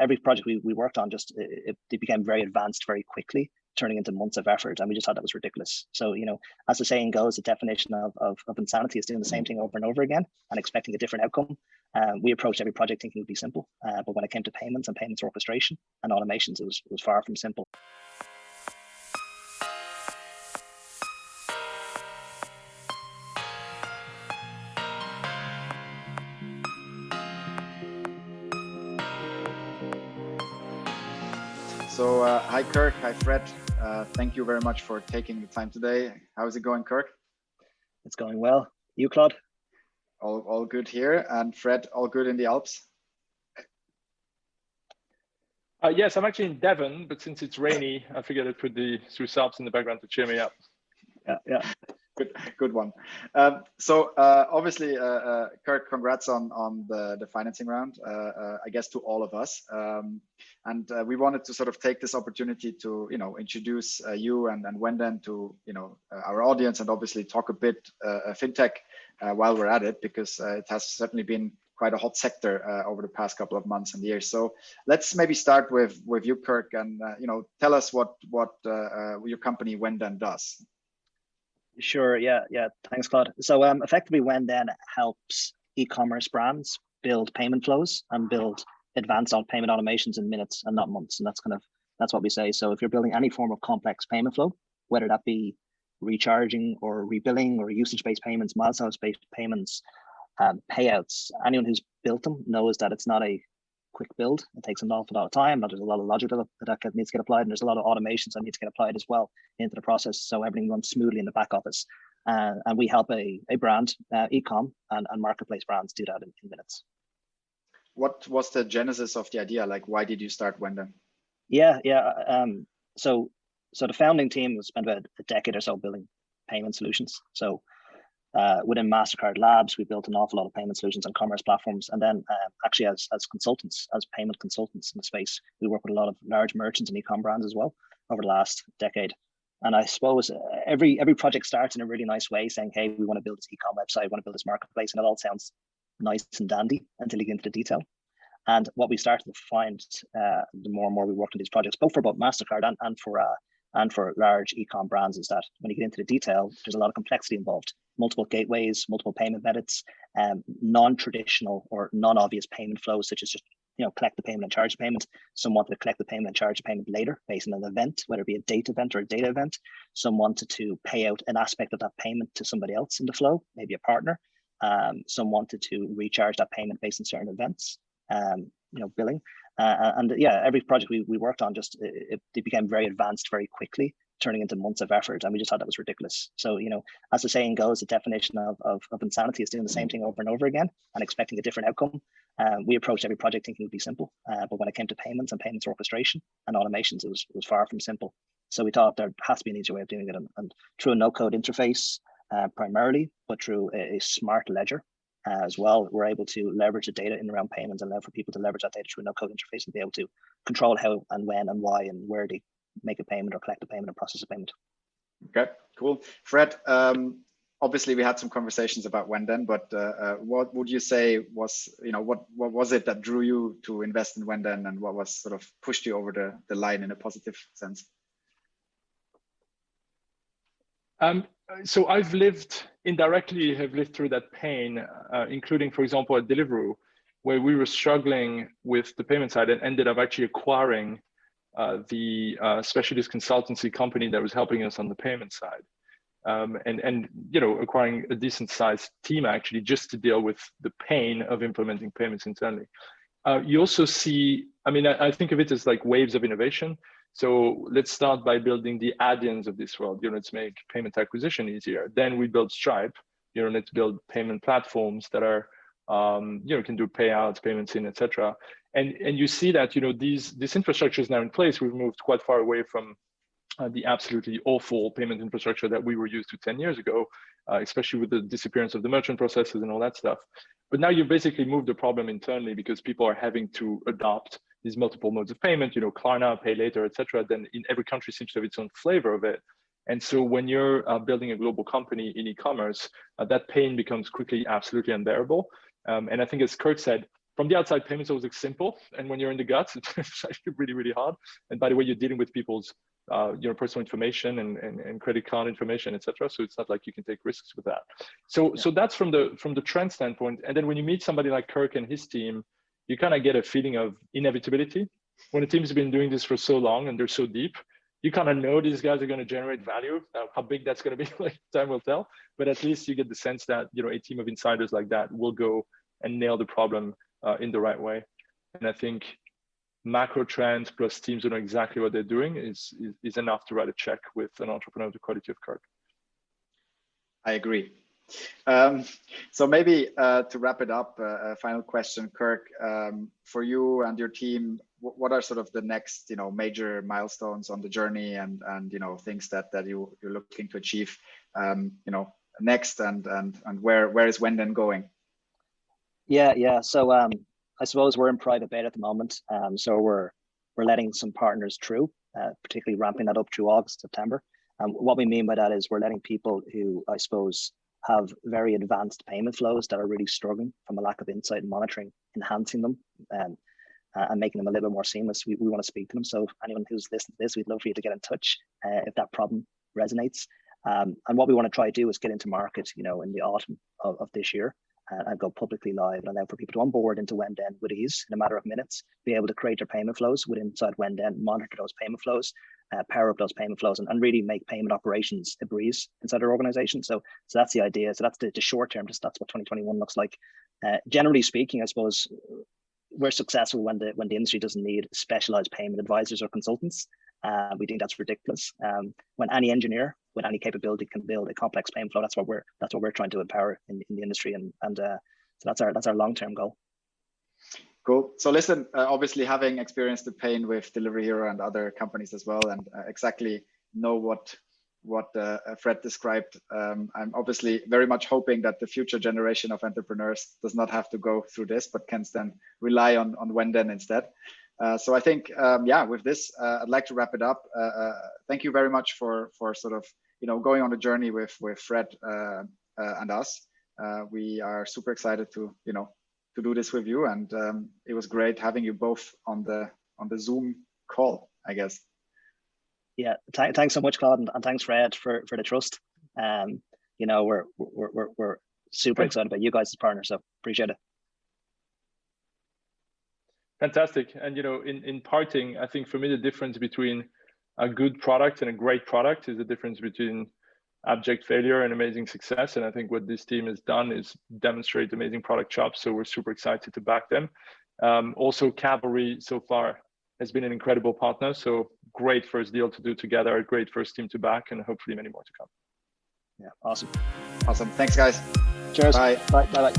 every project we worked on, it became very advanced very quickly, turning into months of effort, and we just thought that was ridiculous. So, as the saying goes, the definition of insanity is doing the same thing over and over again and expecting a different outcome. We approached every project thinking it would be simple, but when it came to payments and payments orchestration and automations, it was far from simple. So hi Kirk, hi Fred. Thank you very much for taking the time today. How's it going, Kirk? It's going well. You, Claude? All good here. And Fred, all good in the Alps? Yes, I'm actually in Devon, but since it's rainy, I figured I'd put the Swiss Alps in the background to cheer me up. Yeah. Good one. So obviously, Kirk, congrats on the financing round, I guess to all of us. And we wanted to sort of take this opportunity to, introduce you and WhenThen to, our audience, and obviously talk a bit fintech while we're at it, because it has certainly been quite a hot sector over the past couple of months and years. So let's maybe start with you, Kirk, and tell us what your company WhenThen does. Sure. Yeah. Thanks, Claude. So effectively, WhenThen helps e-commerce brands build payment flows and build advanced payment automations in minutes and not months. And that's what we say. So if you're building any form of complex payment flow, whether that be recharging or rebilling or usage-based payments, milestone-based payments, payouts, anyone who's built them knows that it's not a quick build. It takes an awful lot of time. There's a lot of logic that needs to get applied, and there's a lot of automations that need to get applied as well into the process, so everything runs smoothly in the back office. And we help a brand, e-com and marketplace brands do that in minutes. What was the genesis of the idea? Like, why did you start WhenThen? So the founding team was spent about a decade or so building payment solutions. So within MasterCard Labs, we built an awful lot of payment solutions and commerce platforms. And then actually as consultants, as payment consultants in the space, we work with a lot of large merchants and e-com brands as well over the last decade. And I suppose every project starts in a really nice way, saying, hey, we want to build this e-com website, we want to build this marketplace, and it all sounds nice and dandy until you get into the detail. And what we started to find, the more and more we worked on these projects, both for MasterCard and for large e-com brands, is that when you get into the detail, there's a lot of complexity involved. Multiple gateways, multiple payment methods, non-traditional or non-obvious payment flows, such as just collect the payment and charge the payment. Some wanted to collect the payment and charge the payment later based on an event, whether it be a date event or a data event. Some wanted to pay out an aspect of that payment to somebody else in the flow, maybe a partner. Some wanted to recharge that payment based on certain events, billing. Every project we worked on, it became very advanced very quickly, turning into months of effort, and we just thought that was ridiculous. So, as the saying goes, the definition of insanity is doing the same thing over and over again and expecting a different outcome. We approached every project thinking it would be simple, but when it came to payments and payments orchestration and automations, it was far from simple. So we thought there has to be an easier way of doing it, and through a no-code interface primarily, but through a smart ledger as well, we're able to leverage the data in around payments and allow for people to leverage that data through a no-code interface and be able to control how and when and why and where they make a payment or collect a payment or process a payment. Okay, cool. Fred, obviously we had some conversations about WhenThen, but what would you say was, what was it that drew you to invest in WhenThen, and what was sort of pushed you over the line in a positive sense? So I've indirectly through that pain, including, for example, at Deliveroo, where we were struggling with the payment side and ended up actually acquiring the specialist consultancy company that was helping us on the payment side, and acquiring a decent sized team actually just to deal with the pain of implementing payments internally. You also see, I think of it as like waves of innovation. So let's start by building the add-ins of this world. Let's make payment acquisition easier. Then we build Stripe. Let's build payment platforms that are, can do payouts, payments in, etc. And you see that this infrastructure is now in place. We've moved quite far away from the absolutely awful payment infrastructure that we were used to 10 years ago, especially with the disappearance of the merchant processes and all that stuff. But now you basically moved the problem internally because people are having to adopt these multiple modes of payment, Klarna, Pay Later, etc. Then in every country seems to have its own flavor of it. And so when you're building a global company in e-commerce, that pain becomes quickly absolutely unbearable. And I think, as Kirk said, from the outside, payments always look simple, and when you're in the guts, it's actually really, really hard. And by the way, you're dealing with people's personal information and credit card information, etc. So it's not like you can take risks with that. So that's from the trend standpoint. And then when you meet somebody like Kirk and his team, you kind of get a feeling of inevitability. When a team's been doing this for so long and they're so deep, you kind of know these guys are going to generate value. How big that's going to be, like, time will tell. But at least you get the sense that, you know, a team of insiders like that will go and nail the problem in the right way. And I think macro trends plus teams who know exactly what they're doing is enough to write a check with an entrepreneur of the quality of Kirk. I agree. So maybe to wrap it up, a final question, Kirk, for you and your team, what are sort of the next, you know, major milestones on the journey and you know, things that you're looking to achieve, you know, next, and where is WhenThen going? Yeah. So I suppose we're in private beta at the moment. So we're letting some partners through, particularly ramping that up through August, September. What we mean by that is we're letting people who, I suppose, have very advanced payment flows that are really struggling from a lack of insight and monitoring, enhancing them and making them a little bit more seamless. We want to speak to them. So anyone who's listening to this, we'd love for you to get in touch if that problem resonates. And what we want to try to do is get into market, you know, in the autumn of this year and go publicly live, and allow for people to onboard into WhenThen with ease in a matter of minutes, be able to create their payment flows within inside WhenThen, monitor those payment flows, power up those payment flows, and really make payment operations a breeze inside our organization. So that's the idea. So that's the short term. Just that's what 2021 looks like. Generally speaking, I suppose we're successful when the industry doesn't need specialized payment advisors or consultants. We think that's ridiculous. When any engineer with any capability can build a complex payment flow, that's what we're trying to empower in the industry, and so that's our long-term goal. Cool. So listen, obviously having experienced the pain with Delivery Hero and other companies as well, and exactly know what Fred described, I'm obviously very much hoping that the future generation of entrepreneurs does not have to go through this, but can then rely on WhenThen instead. So I think, yeah, with this, I'd like to wrap it up. Thank you very much for sort of, you know, going on a journey with Fred and us. We are super excited to, you know, to do this with you, and it was great having you both on the Zoom call, I guess. Yeah, thanks so much, Claude, and thanks, Fred, for the trust. You know, we're super excited about you guys as partners, so appreciate it. Fantastic. And, you know, in parting, I think for me, the difference between a good product and a great product is the difference between abject failure and amazing success. And I think what this team has done is demonstrate amazing product chops. So we're super excited to back them. Also, Cavalry so far has been an incredible partner. So great first deal to do together, a great first team to back, and hopefully many more to come. Yeah, awesome. Awesome. Thanks, guys. Cheers. Bye. Bye.